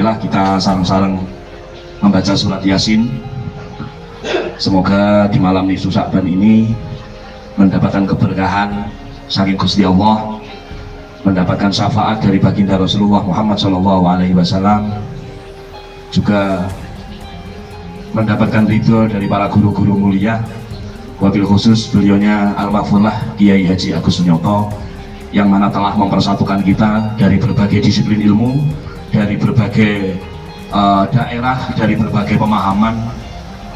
Alhamdulillah kita sareng-sareng membaca surat Yasin. Semoga di malam nisfu Sya'ban ini mendapatkan keberkahan saking Gusti Allah, mendapatkan syafaat dari baginda Rasulullah Muhammad SAW, juga mendapatkan ridho dari para guru-guru mulia, wabil khusus beliaunya Al-Mahfurlah Kiai Haji Agus Sunyoto, yang mana telah mempersatukan kita dari berbagai disiplin ilmu, dari berbagai daerah, dari berbagai pemahaman,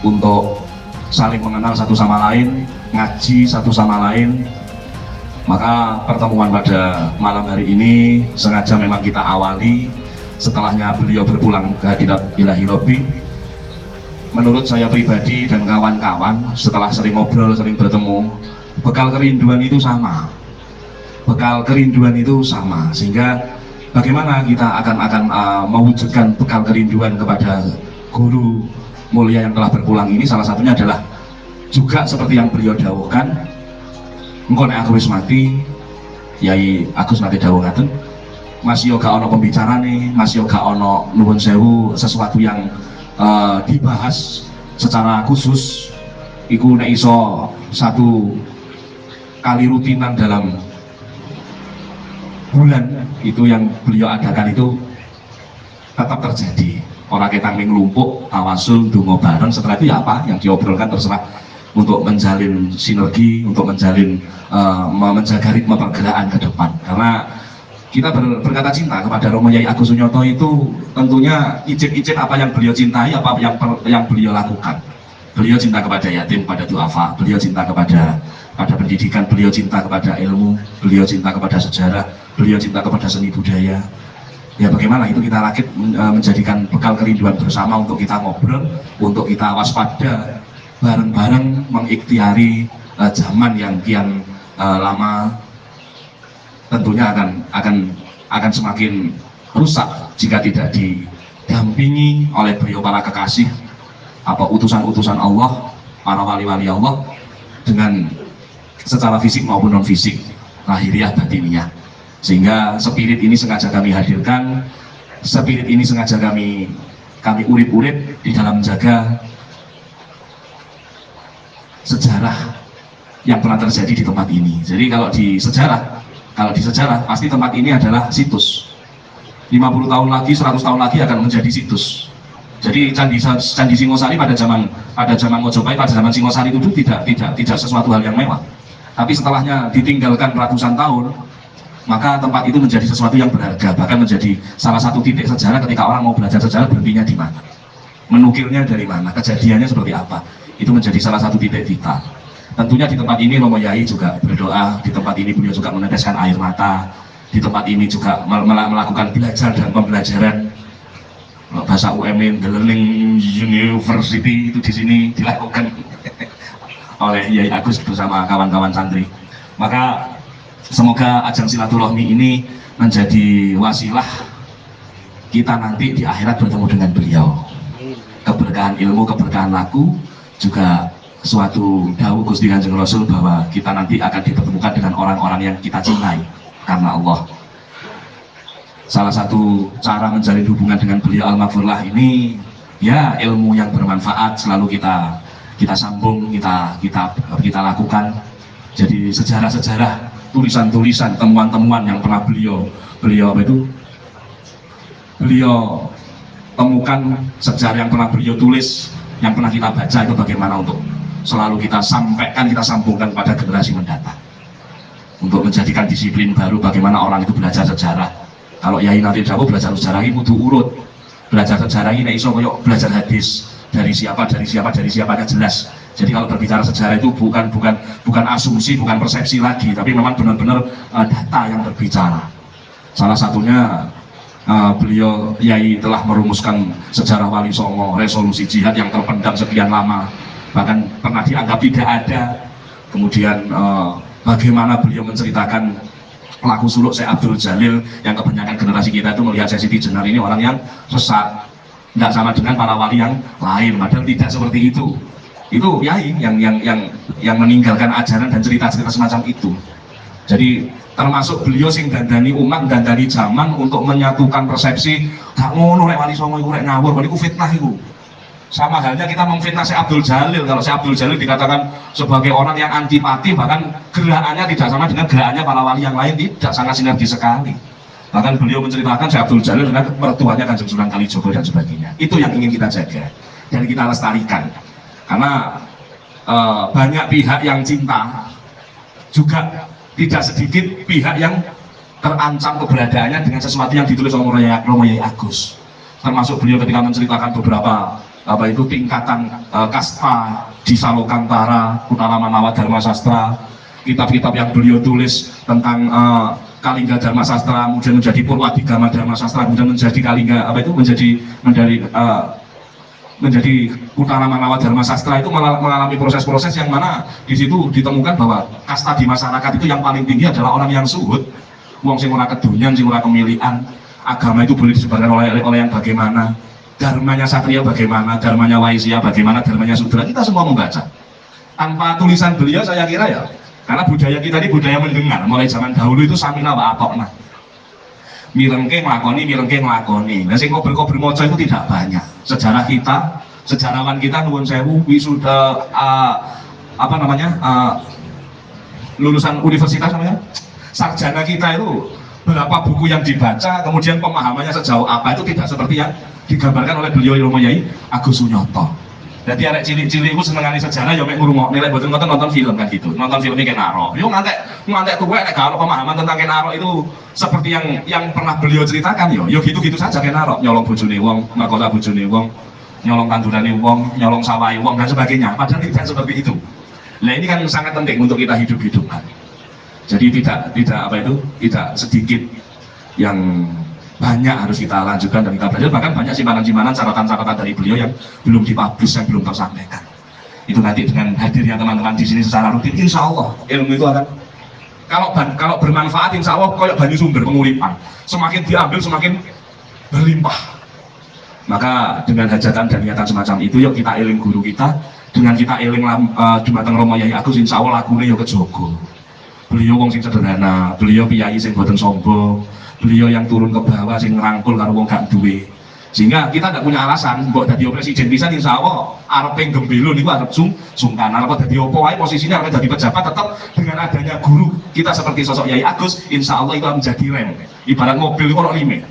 untuk saling mengenal satu sama lain, ngaji satu sama lain. Maka pertemuan pada malam hari ini sengaja memang kita awali setelahnya beliau berpulang ke hadirat Ilahi Robbi. Menurut saya pribadi dan kawan-kawan, setelah sering ngobrol, sering bertemu, bekal kerinduan itu sama. Sehingga bagaimana kita akan mewujudkan bekal kerinduan kepada guru mulia yang telah berpulang ini, salah satunya adalah juga seperti yang beliau dawuhkan, engko nek aku wis mati, Yai Agus nate dawuh ngaten, masih yo gak ono pembicarane, masih yo gak ono nuwun sewu sesuatu yang dibahas secara khusus, iku nek iso satu kali rutinan dalam bulan itu yang beliau adakan itu tetap terjadi. Orang kita ngelumpuk, tawasul, dungo bareng, setelah itu ya apa yang diobrolkan terserah, untuk menjalin sinergi, untuk menjalin menjaga ritme pergerakan ke depan. Karena kita berkata cinta kepada Romo Yai Agus Sunyoto itu tentunya icip-icip apa yang beliau cintai, apa yang beliau lakukan. Beliau cinta kepada yatim, pada duafa, beliau cinta kepada pendidikan, beliau cinta kepada ilmu, beliau cinta kepada sejarah, beliau cinta kepada seni budaya. Ya bagaimana itu kita rakit menjadikan bekal kerinduan bersama untuk kita ngobrol, untuk kita waspada bareng-bareng mengikhtiari zaman yang kian lama tentunya akan semakin rusak jika tidak didampingi oleh beliau para kekasih, apa utusan-utusan Allah, para wali-wali Allah, dengan secara fisik maupun non fisik, lahiriah batiniah. Sehingga spirit ini sengaja kami hadirkan, spirit ini sengaja kami urip-urip di dalam menjaga sejarah yang pernah terjadi di tempat ini. Jadi kalau di sejarah pasti tempat ini adalah situs. 50 tahun lagi, 100 tahun lagi akan menjadi situs. Jadi Candi Singosari pada zaman Mojopahit, pada zaman Singosari itu tidak sesuatu hal yang mewah. Tapi setelahnya ditinggalkan ratusan tahun, maka tempat itu menjadi sesuatu yang berharga, bahkan menjadi salah satu titik sejarah ketika orang mau belajar sejarah, berhentinya di mana, menukilnya dari mana, kejadiannya seperti apa. Itu menjadi salah satu titik vital. Tentunya di tempat ini Romo Yai juga berdoa, di tempat ini beliau juga meneteskan air mata, di tempat ini juga melakukan belajar dan pembelajaran bahasa UMN Learning University, itu di sini dilakukan oleh Yai Agus bersama kawan-kawan santri. Maka semoga ajang silaturahmi ini menjadi wasilah kita nanti di akhirat bertemu dengan beliau. Keberkahan ilmu, keberkahan laku, juga suatu dawuh Gusti Kanjeng Rasul bahwa kita nanti akan dipertemukan dengan orang-orang yang kita cintai karena Allah. Salah satu cara menjalin hubungan dengan beliau Al-Mahfurlah ini, ya ilmu yang bermanfaat selalu kita sambung, kita lakukan. Jadi sejarah-sejarah, tulisan-tulisan, temuan-temuan yang pernah beliau temukan, sejarah yang pernah beliau tulis, yang pernah kita baca, itu bagaimana untuk selalu kita sampaikan, kita sambungkan pada generasi mendatang, untuk menjadikan disiplin baru bagaimana orang itu belajar sejarah. Kalau Yai nanti dawuh belajar sejarah ini kudu urut, belajar sejarah ini iso koyo belajar hadis, dari siapanya jelas. Jadi kalau berbicara sejarah itu bukan asumsi, bukan persepsi lagi, tapi memang benar-benar data yang berbicara. Salah satunya beliau Yai telah merumuskan sejarah Wali Songo, resolusi jihad yang terpendam sekian lama, bahkan pernah dianggap tidak ada. Kemudian bagaimana beliau menceritakan pelaku suluk Syekh Abdul Jalil, yang kebanyakan generasi kita itu melihat Syekh Siti Jenar ini orang yang sesat, tidak sama dengan para wali yang lain, padahal tidak seperti itu. Itu Yai yang meninggalkan ajaran dan cerita-cerita semacam itu. Jadi termasuk beliau sing dandani umat, dandani zaman untuk menyatukan persepsi. Gak ngono rek Wali Songo iku rek ngawur, iku fitnah iku. Sama halnya kita memfitnah Syekh Abdul Jalil. Kalau Syekh Abdul Jalil dikatakan sebagai orang yang antipati, bahkan gerakannya tidak sama dengan gerakannya para wali yang lain, tidak, sangat sinergi sekali. Bahkan beliau menceritakan Syekh Abdul Jalil dengan mertuanya Kanjeng Sunan Kalijogo dan sebagainya. Itu yang ingin kita jaga dan kita lestarikan. Karena banyak pihak yang cinta, juga tidak sedikit pihak yang terancam keberadaannya dengan sesuatu yang ditulis oleh Romo Yai Agus. Termasuk beliau ketika menceritakan beberapa tingkatan kasta di Salokantara, Kutara Manawa Dharma Sastra, kitab-kitab yang beliau tulis tentang Kalingga Dharma Sastra, kemudian menjadi Purwadigama Dharma Sastra, kemudian menjadi Kalingga menjadi Kutara Manawa Dharma Sastra, itu mengalami proses-proses yang mana di situ ditemukan bahwa kasta di masyarakat itu yang paling tinggi adalah orang yang suhud, wong sing ora kedonyan, sing ora kemilian. Agama itu boleh disebarkan oleh yang bagaimana, dharmanya Satria bagaimana, dharmanya Waisya bagaimana, dharmanya Sudra, kita semua membaca. Tanpa tulisan beliau saya kira ya, karena budaya kita ini budaya mendengar, mulai zaman dahulu itu samina wa atokna. Mirengke nglakoni. Nah sing kober-kober moco itu tidak banyak. Sejarah kita, sejarawan kita nuwun sewu wisuda lulusan universitas namanya. Sarjana kita itu berapa buku yang dibaca, kemudian pemahamannya sejauh apa, itu tidak seperti yang digambarkan oleh beliau Romo Yai Agus Sunyoto. Jadi arek cilik-cilik itu senengane sejarah ya mek ngrungokne, nek mboten nonton film kan gitu. Nonton filmnya Kenaro. Yo ngantek tuwek nek kalau pemahaman tentang Kenaro itu seperti yang pernah beliau ceritakan yo gitu-gitu saja Kenaro, nyolong bojone wong, mahkota bojone wong, nyolong tandurane wong, nyolong sawahe wong dan sebagainya. Padahal tidak seperti itu. Nah ini kan sangat penting untuk kita hidup-hidupkan. Jadi tidak sedikit yang banyak harus kita lanjutkan dan kita belajar, bahkan banyak simpanan-simpanan catatan-catatan dari beliau yang belum dipublish, yang belum tersampaikan. Itu nanti dengan hadirnya teman-teman di sini secara rutin, insya Allah ilmu itu akan kalau bermanfaat, insya Allah kayak banyu sumber penguripan, semakin diambil semakin berlimpah. Maka dengan hajatan dan niatan semacam itu, yuk kita eling guru kita, dengan kita eling Dumateng Romo Yai Agus, insya Allah lakune yuk kejogo. Beliau wong sing sederhana, beliau piyai sing boten sombong, beliau yang turun ke bawah sing ngrangkul karo wong gak duwe. Sehingga kita tidak punya alasan mbok dadi presiden pisan, insya Allah arepe gembelo niku arep sungkan, arep dadi apa wae posisinya, arep dadi pejabat, tetap dengan adanya guru kita seperti sosok Yai Agus, insya Allah itu akan menjadi rem. Ibarat mobil itu ono lime,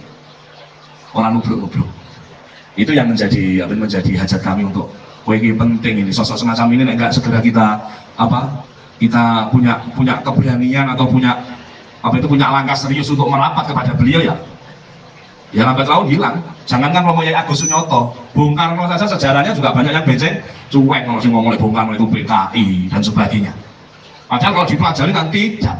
orang nubruk-nubruk. Itu yang menjadi hajat kami untuk ini penting ini, sosok semacam ini enggak segera kita punya keberanian atau punya langkah serius untuk merapat kepada beliau ya lambat laun hilang. Jangankan Romo Yai Agus Sunyoto, Bung Karno saja sejarahnya juga banyak yang becek, cuek kalau sih ngomong Bung Karno itu PKI dan sebagainya. Padahal kalau dipelajari kan tidak.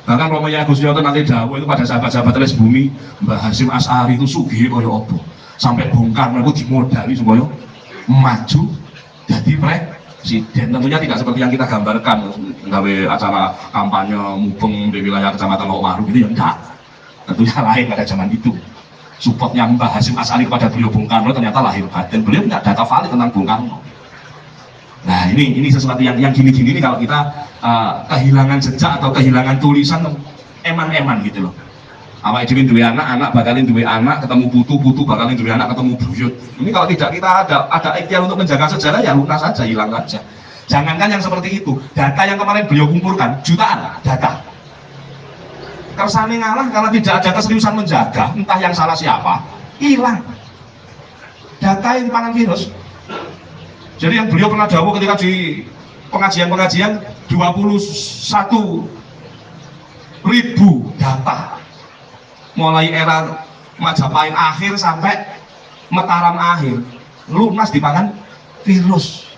Bahkan Romo Yai Agus Sunyoto nanti dawuh itu pada sahabat-sahabat teles bumi, Mbah Hasyim Asy'ari itu sugih kaya apa, sampai Bung Karno itu dimodali supaya maju jadi presiden. Tentunya tidak seperti yang kita gambarkan, gawe acara kampanye mubeng di wilayah Kecamatan Lowaru gitu ya, enggak. Tentunya lain pada zaman itu. Supportnya Mbah Hasyim Asy'ari kepada beliau Bung Karno ternyata lahir batin, beliau tidak data valid tentang Bung Karno. Nah ini sesuatu yang gini-gini ini kalau kita kehilangan jejak atau kehilangan tulisan, eman-eman gitu loh. Awake dhewe duwe anak bakalin duwe anak, ketemu putu bakalin duwe anak, ketemu buyut. Ini kalau tidak kita ada ikhtiar untuk menjaga sejarah, ya lunas saja, hilang saja. Jangankan yang seperti itu, data yang kemarin beliau kumpulkan jutaan data. Kersane ngalah karena tidak ada keseriusan menjaga, entah yang salah siapa, hilang. Data yang dipangan virus. Jadi yang beliau pernah dawuh ketika di pengajian 21.000 data. Mulai era Majapahit akhir sampai Mataram akhir, lunas dipangan virus.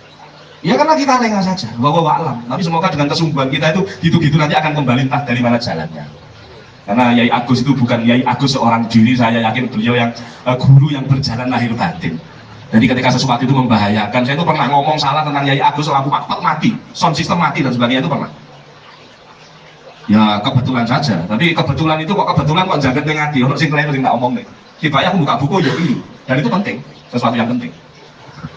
Ya karena kita lengah saja, bahwa alam. Tapi semoga dengan kesungguhan kita itu gitu-gitu nanti akan kembali entah dari mana jalannya. Karena Yai Agus itu bukan Yai Agus seorang diri, saya yakin beliau yang guru yang berjalan lahir batin. Jadi ketika sesuatu itu membahayakan, saya itu pernah ngomong salah tentang Yai Agus, lampu mati, sound system mati dan sebagainya, itu pernah. Ya kebetulan saja, tapi kebetulan jagat dengan hati, orang sing lain sing tak omong nih. Tiba-tiba aku buka buku ya ini, dan itu penting, sesuatu yang penting.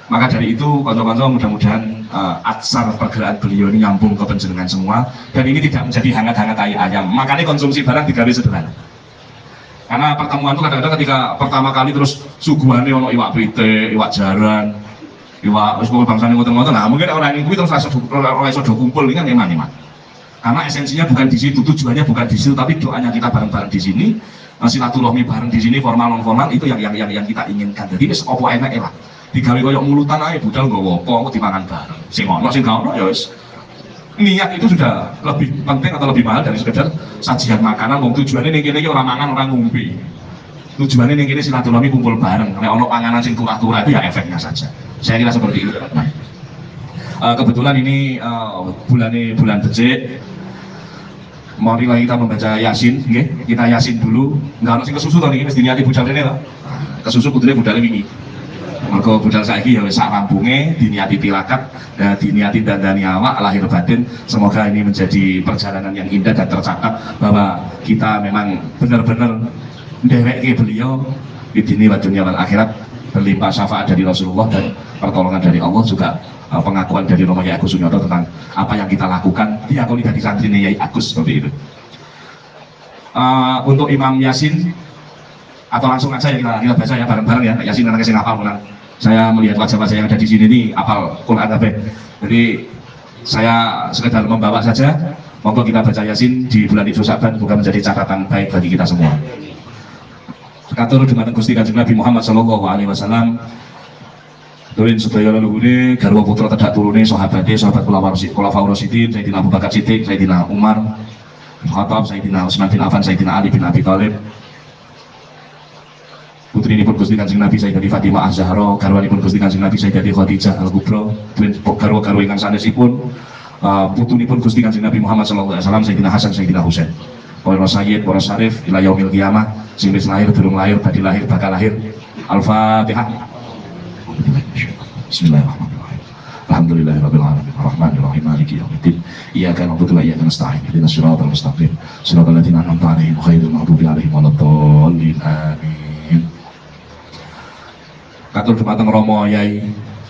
Maka dari itu konco-konco mudah-mudahan atsar pergerakan beliau ini nyambung ke panjenengan semua, dan ini tidak menjadi hangat-hangat ayam. Makanya konsumsi barang digawe sederhana. Karena pertemuan itu kadang-kadang ketika pertama kali terus suguhane ono iwak pite, iwak jaran, iwak wis pokoke bangsane ngoten-ngoten. Nah, mungkin orang yang kuwi terus ora iso do kumpul ini kan eman-eman. Karena esensinya bukan di situ, tujuannya bukan di situ, tapi doanya kita bareng-bareng di sini, silaturahmi bareng di sini, formal non formal itu yang kita inginkan. Jadi wis opo enake lah. Digawe koyo mulutan ae budal nggowo apa dimangan bareng. Sing ono sing gak ono ya wis. Niat itu sudah lebih penting atau lebih mahal dari sekedar sajian makanan. Wong tujuane ning kene iki ora mangan, ora ngombe. Tujuannya ning kene silaturahmi kumpul bareng. Nek ono panganan sing turah-turah itu ya efeknya saja. Saya kira seperti itu. Nah, kebetulan ini bulan becik. Marilah kita membaca Yasin, nggih. Kita Yasin dulu. Enggak ono sing kesusu to niki wis diniati budal rene to. Kesusu kudune budale wingi. Mergo budal saiki ya wis sak rampunge diniati tirakat, diniati dandani awak lahir batin. Semoga ini menjadi perjalanan yang indah dan tercatat bahwa kita memang benar-benar ndewekke beliau di dunia wa dunia wal akhirat, berlimpah syafaat dari Rasulullah dan pertolongan dari Allah, juga pengakuan dari Romo Yai Agus Sunyoto tentang apa yang kita lakukan diakoni dari santri Yai Agus seperti itu. Untuk Imam Yasin, atau langsung aja ya kita baca ya bareng-bareng ya. Yasin anaknya sing hafal menang. Saya melihat wajah-wajah yang ada di sini ini hafal Quran kabeh. Jadi saya sekedar membawa saja. Monggo kita baca Yasin di bulan Idul Sa'ban, semoga menjadi catatan baik bagi kita semua. Katur dumateng Gusti Kanjeng Nabi Muhammad sallallahu alaihi wasallam. Turin sedaya leluhure garwa putra tedhak turune sahabat Khulafaur Rasyidin, Sayyidina Abu Bakar Siddiq, Sayyidina Umar bin Khattab, Sayyidina Utsman bin Affan, Sayyidina Ali bin Abi Thalib. Putrinipun Gusti Kanjeng Nabi Sayyidatina Fatimah Az-Zahra, garwanipun Gusti Kanjeng Nabi Sayyidatina Khadijah Al-Kubra, garwa-garwa ingkang sanesipun putunipun Gusti Kanjeng Nabi Muhammad sallallahu alaihi wasallam Sayyidina Hasan, Sayyidina Husain. Para sayyid, para syarif ila yaumil qiyamah, sing wis lahir, durung lahir, badhe lahir, bakal lahir. Al-Fatihah. Bismillahirrahmanirrahim. Alhamdulillahirabbil alamin, arrahmanir rahim, maliki yaumiddin. Iyyaka na'budu wa iyyaka nasta'in. Ihdinas siratal mustaqim. Shiratal ladzina an'amta 'alaihim ghairil maghdubi 'alaihim waladdallin. Amin. Katur dumateng Romo Yai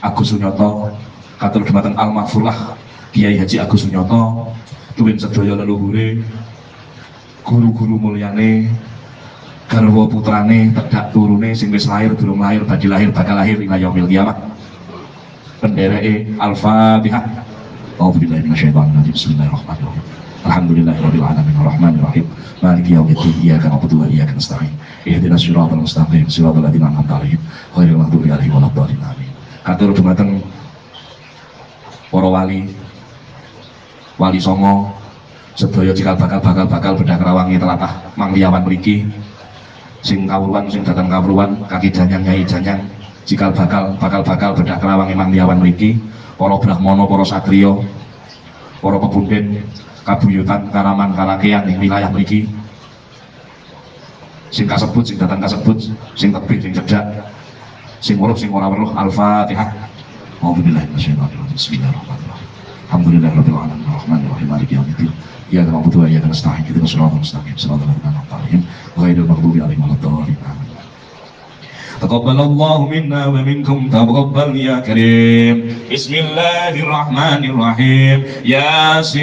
Agus Sunyoto, katur dumateng Al-Mahfurlah Kiai Haji Agus Sunyoto, tuwin sedaya leluhure, guru-guru mulyane, garwa putrane, tedhak turune sing wis lahir, durung lahir, badhe lahir, bakal lahir ila yaumil qiyamah. Pendereke Al-Fatihah. A'udzubillahi minasyaitonir rajim. Bismillahirrahmanirrahim. Alhamdulillahirabbil alamin, arrahmanir rahim, maliki yaumiddin. Iyyaka na'budu wa iyyaka nasta'in. Ihdinas siratal mustaqim, siratal ladzina an'amta 'alaihim ghairil maghdubi 'alaihim waladdallin. Amin. Katur dumateng para wali songo sedaya cikal bakal bedak rawangi telatah mangliawan mriki, sing kawruan sing datang kawruan, kaki janyang nyai janyang, cikal bakal bedak rawangi mangliawan mriki, para brahmana, para satriya, para pepunden kabuyutan karaman karakean ing wilayah mriki, sing kasebut, sing datang kasebut, sing tebih, sing cedhak, sing weruh, sing ora weruh. Al-Fatihah. A'udzubillahi minasyaitonir rajim. Bismillahirrahmanirrahim. Alhamdulillahirabbil alamin, arrahmanir rahim, maliki yaumiddin. Iyyaka na'budu wa iyyaka nasta'in. Ihdinas siratal mustaqim, siratal ladzina an'amta 'alaihim ghairil maghdubi 'alaihim waladdallin. Amin. Taqabbalallahu minna wa minkum taqabbal ya karim. Bismillahirrahmanirrahim. Yasin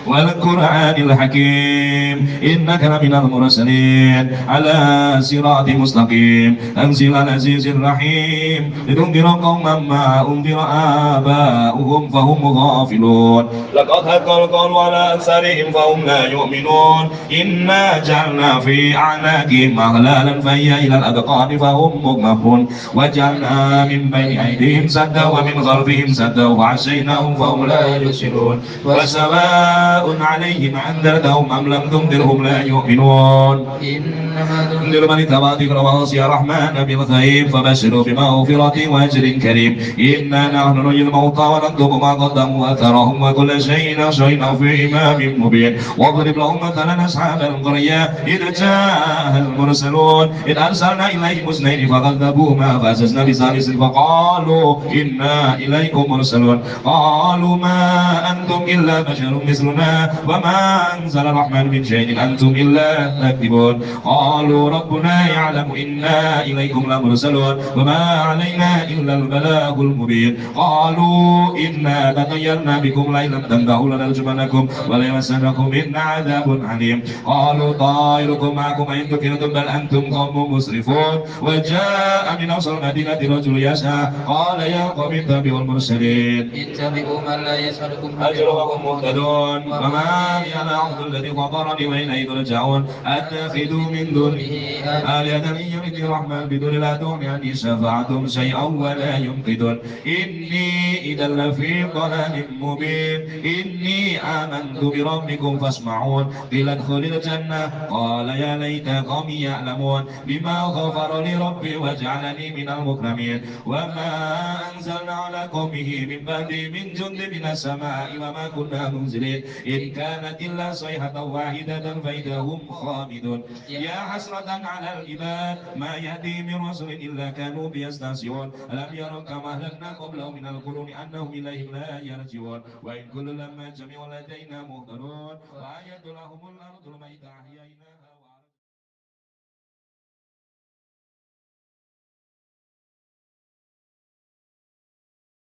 wal Qur'anil hakim. Innaka laminal mursalin ala siratin mustaqim. Tanzilal azizir rahim. Litunzira qauman ma unzira aba'uhum fahum ghafilun. Laqad haqqal qawlu ala aktharihim fahum la yu'minun. Inna ja'alna fi a'naqihim aghlalan fahiyya ilal adqani fahum mughmahun. Waja'alna min bayni aydihim sadda wa min khalfihim sadda wa 'ashaynahum fahum la yubsirun. Wa sawa'un 'alaihim anzartahum am lam tunzirhum la yu'minun. Innama tunziru man ittaba'a dhikra wa khashiya ar-rahmana bil ghaib fabashshirhu bimaghfiratin wa ajrin karim. Inna nahnu nuhyil mauta wa naktubu ma qaddamu wa atharahum wa kulla shay'in ahsaynahu fi imamin mubin. Wadrib lahum mathalan ashabal qaryah idh ja'ahal mursalun idh arsalna فأرسلنا إليهم اثنين فكذبوهما فعززنا بثالث فقالوا إنا إليكم مرسلون قالوا ما أنتم إلا بشر مثلنا وما أنزل الرحمن من شيء أنتم إلا تكذبون قالوا ربنا يعلم إنا إليكم لمرسلون وما علينا إلا البلاغ المبين قالوا إنا تطيرنا بكم لئن لم تنتهوا لنرجمنكم وليمسنكم منا عذاب عليم قالوا طائركم معكم إن ذكرتم بل أنتم قوم مسرفون وجاء من أقصى المدينة رجل يسعى قال يا قوم اتبعوا المرسلين اتبعوا من لا يسألكم أجر وهم مهتدون وما لي أنا عبد الذي فطرني وإليه ترجعون أتخذوا من دونه آلهة إن يردني الرحمن بدون لا تغني عني شفاعتهم شيئا ولا ينقذون إني إذا لفي ضلال مبين إني آمنت بربكم فاسمعون قيل ادخل الجنة قال يا ليت قومي يعلمون بما غفر لي ربي وجعلني من المكرمين وما أنزلنا على قومه من بعده من جند من السماء وما كنا منزلين إن كانت إلا صيحة واحدة فإذا هم خامدون يا حسرة على العباد ما يأتي من رسول إلا كانوا بيستهزئون ألم يروا كما أهلكنا قبلهم من القرون أنهم إليهم لا يرجعون وإن كل لما جميع لدينا مهتدون وآية لهم الأرض الميتة أحييناها